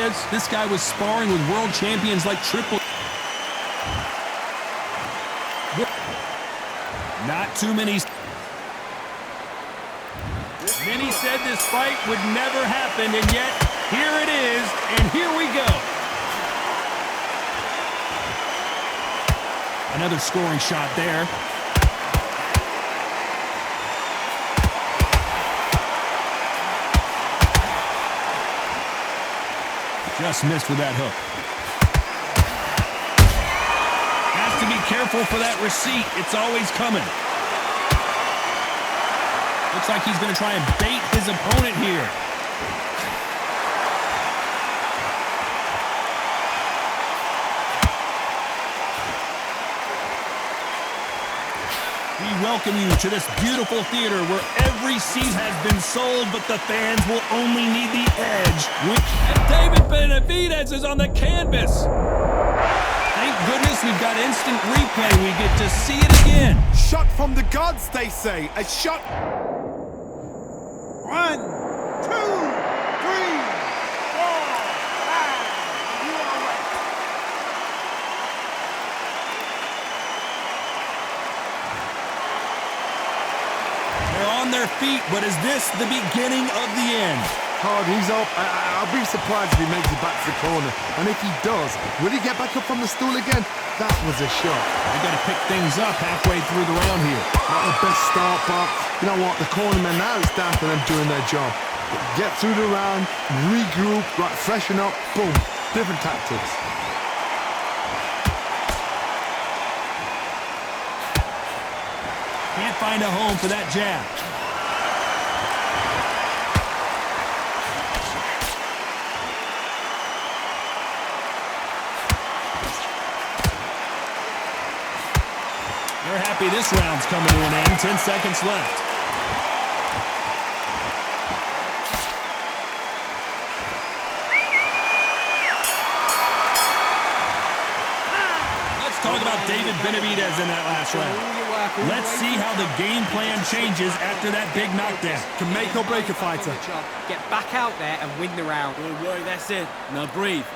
Benavidez. This guy was sparring with world champions like Triple. Not too many. Many said this fight would never happen, and yet here it is, and here we go. Another scoring shot there. Just missed with that hook. Has to be careful for that receipt. It's always coming. Looks like he's going to try and bait his opponent here. We welcome you to this beautiful theater where every seat has been sold, but the fans will only need the edge. And David Benavidez is on the canvas. Thank goodness we've got instant replay. We get to see it again. Shot from the gods, they say. A shot. 1, 2, 3, 4, 5. You are away. They're on their feet, but is this the beginning of the end? Hard, he's up. I'll be surprised if he makes it back to the corner. And if he does, will he get back up from the stool again? That was a shot. They got to pick things up halfway through the round here. Not the best start, but you know what? The cornermen, now it's down to them doing their job. Get through the round, regroup, right, freshen up, boom. Different tactics. Can't find a home for that jab. They're happy this round's coming to an end. 10 seconds left. Let's talk about David Benavidez in that last round. Let's see how the game plan changes after that big knockdown. Can make or break a fighter. Get back out there and win the round. Don't worry, that's it. Now breathe.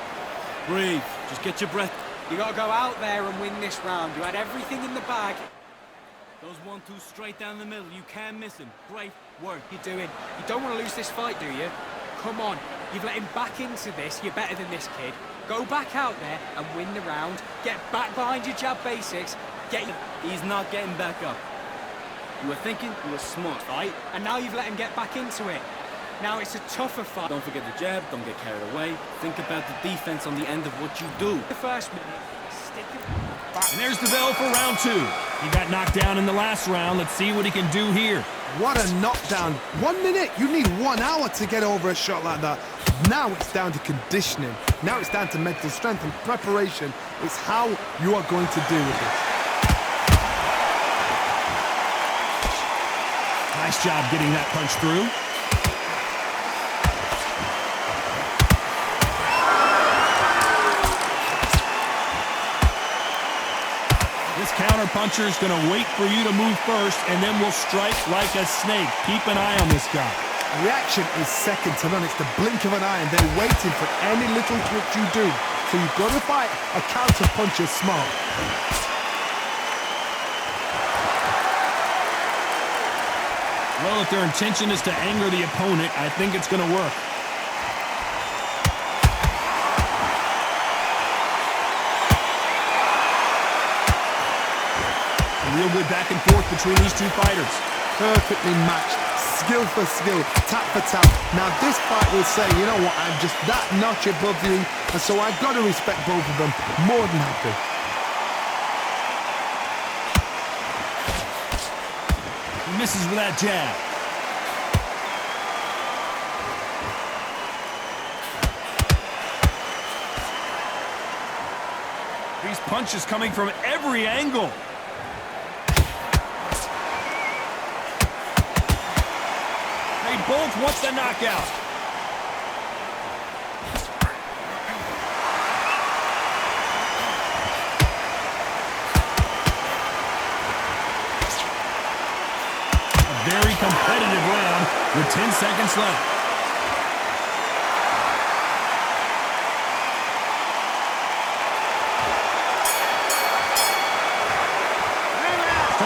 Breathe. Just get your breath. You got to go out there and win this round. You had everything in the bag. Those 1-2 straight down the middle. You can't miss him. Great work. You're doing. You don't want to lose this fight, do you? Come on. You've let him back into this. You're better than this kid. Go back out there and win the round. Get back behind your jab basics. He's not getting back up. You were thinking, you were smart, right? And now you've let him get back into it. Now it's a tougher fight. Don't forget the jab. Don't get carried away. Think about the defense on the end of what you do. The first minute. Stick it back. And there's the bell for round 2. He got knocked down in the last round. Let's see what he can do here. What a knockdown. 1 minute, you need 1 hour to get over a shot like that. Now it's down to conditioning. Now it's down to mental strength and preparation. It's how you are going to deal with this. Nice job getting that punch through. This counter-puncher is going to wait for you to move first, and then will strike like a snake. Keep an eye on this guy. Reaction is second to none. It's the blink of an eye, and they're waiting for any little twitch you do. So you've got to fight a counter-puncher smart. Well, if their intention is to anger the opponent, I think it's going to work. A real good back and forth between these two fighters. Perfectly matched, skill for skill, tap for tap. Now this fight will say, you know what, I'm just that notch above you, and so I've got to respect both of them. More than happy. He misses with that jab. These punches coming from every angle. They both want the knockout. A very competitive round with 10 seconds left.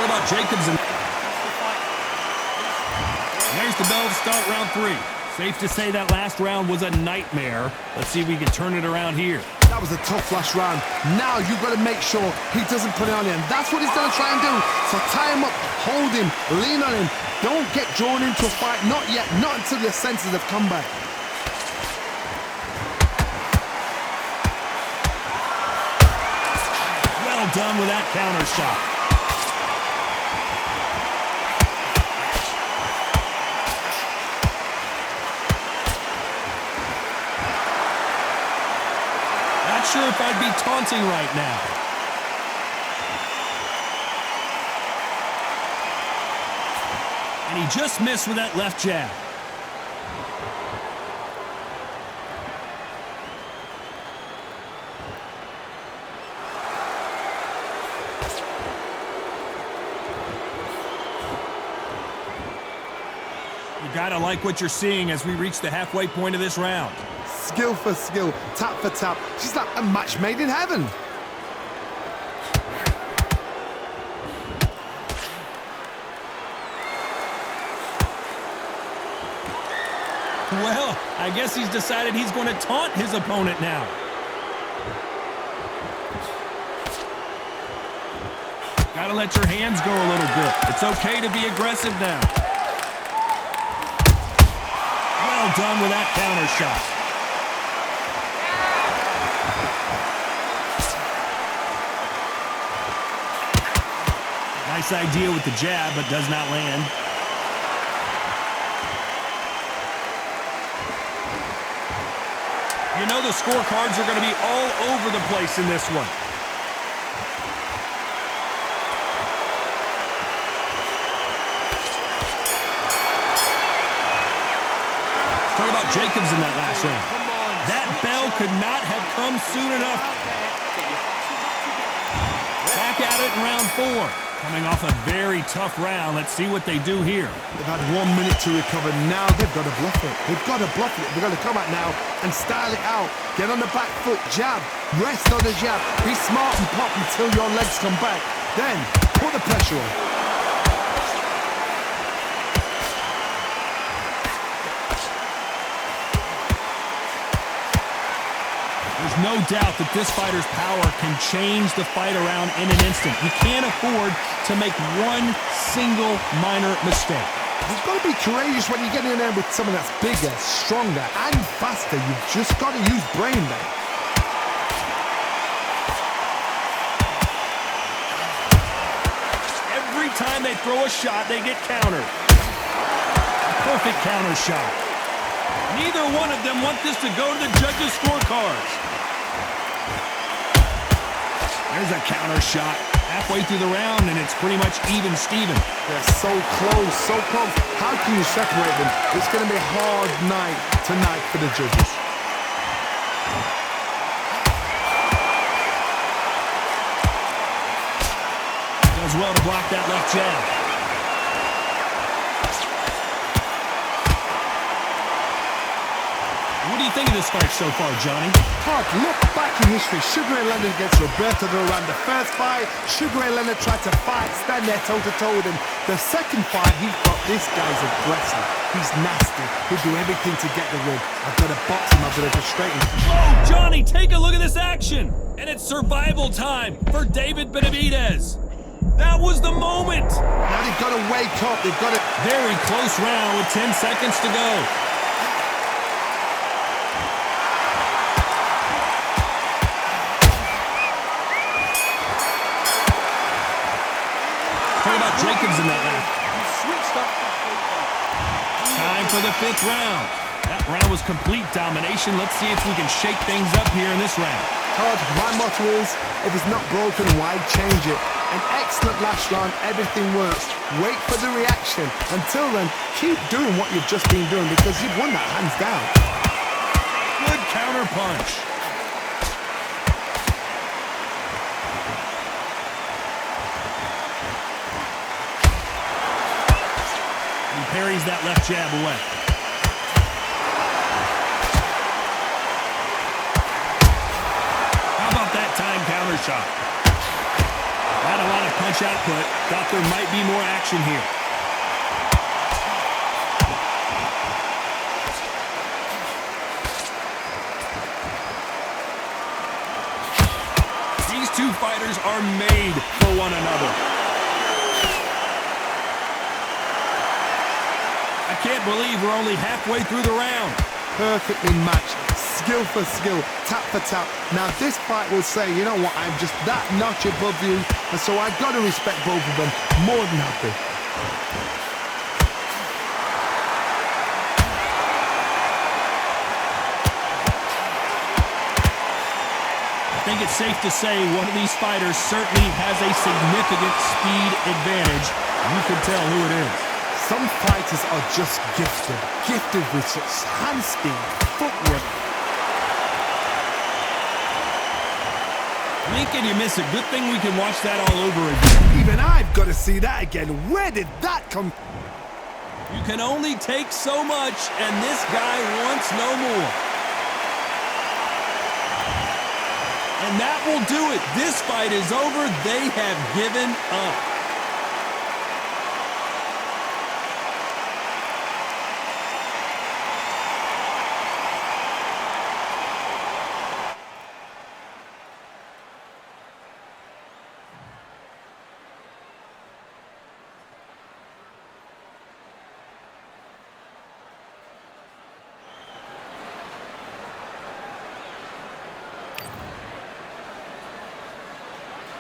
about Jacobs and there's the bell to start round 3. Safe to say that last round was a nightmare. Let's see if we can turn it around here. That was a tough last round. Now you've got to make sure he doesn't put it on him. That's what he's going to try and do. So tie him up, hold him, lean on him. Don't get drawn into a fight. Not yet. Not until your senses have come back. Well done with that counter shot. Not sure if I'd be taunting right now. And he just missed with that left jab. You gotta like what you're seeing as we reach the halfway point of this round. Skill for skill, tap for tap. She's like a match made in heaven. Well, I guess he's decided he's going to taunt his opponent now. Gotta let your hands go a little bit. It's okay to be aggressive now. Well done with that counter shot. Nice idea with the jab, but does not land. You know the scorecards are going to be all over the place in this one. Talk about Jacobs in that last round. That bell could not have come soon enough. Back at it in round 4. Coming off a very tough round. Let's see what they do here. They've had 1 minute to recover. Now they've got to bluff it. They've got to bluff it. They've got to come out now and style it out. Get on the back foot, jab, rest on the jab. Be smart and pop until your legs come back. Then put the pressure on. There's no doubt that this fighter's power can change the fight around in an instant. You can't afford to make one single minor mistake. You've got to be courageous when you get in there with someone that's bigger, stronger, and faster. You've just got to use brain there. Every time they throw a shot, they get countered. A perfect counter shot. Neither one of them want this to go to the judges' scorecards. There's a counter shot. Halfway through the round, and it's pretty much even Steven. They're so close, so close. How can you separate them? It's going to be a hard night tonight for the judges. Does well to block that left jab. What do you think of this fight so far, Johnny? Hard. Look back in history. Sugar Ray Leonard against Roberto Duran. The first fight, Sugar Ray Leonard tried to fight, stand there toe-to-toe with him. The second fight, he thought this guy's aggressive. He's nasty. He'll do everything to get the win. I've got to box him. I've got to frustrate him. Oh, Johnny, take a look at this action. And it's survival time for David Benavidez. That was the moment. Now they've got to wake up. They've got to... Very close round with 10 seconds to go. Jacobs in that round. Time for the 5th round. That round was complete domination. Let's see if we can shake things up here in this round. Todd, my motto is, if it's not broken, why change it? An excellent last round. Everything works. Wait for the reaction. Until then, keep doing what you've just been doing because you've won that hands down. Good counter punch. Parries that left jab away. How about that time counter shot? Not a lot of punch output. Thought there might be more action here. These two fighters are made for one another. I can't believe we're only halfway through the round. Perfectly matched, skill for skill, tap for tap. Now this fight will say, you know what, I'm just that notch above you, and so I've got to respect both of them more than happy. I think it's safe to say one of these fighters certainly has a significant speed advantage. You can tell who it is. Some fighters are just gifted with such hand speed, footwork. Blink and you miss it. Good thing we can watch that all over again. Even I've got to see that again. Where did that come from? You can only take so much, and this guy wants no more. And that will do it. This fight is over. They have given up.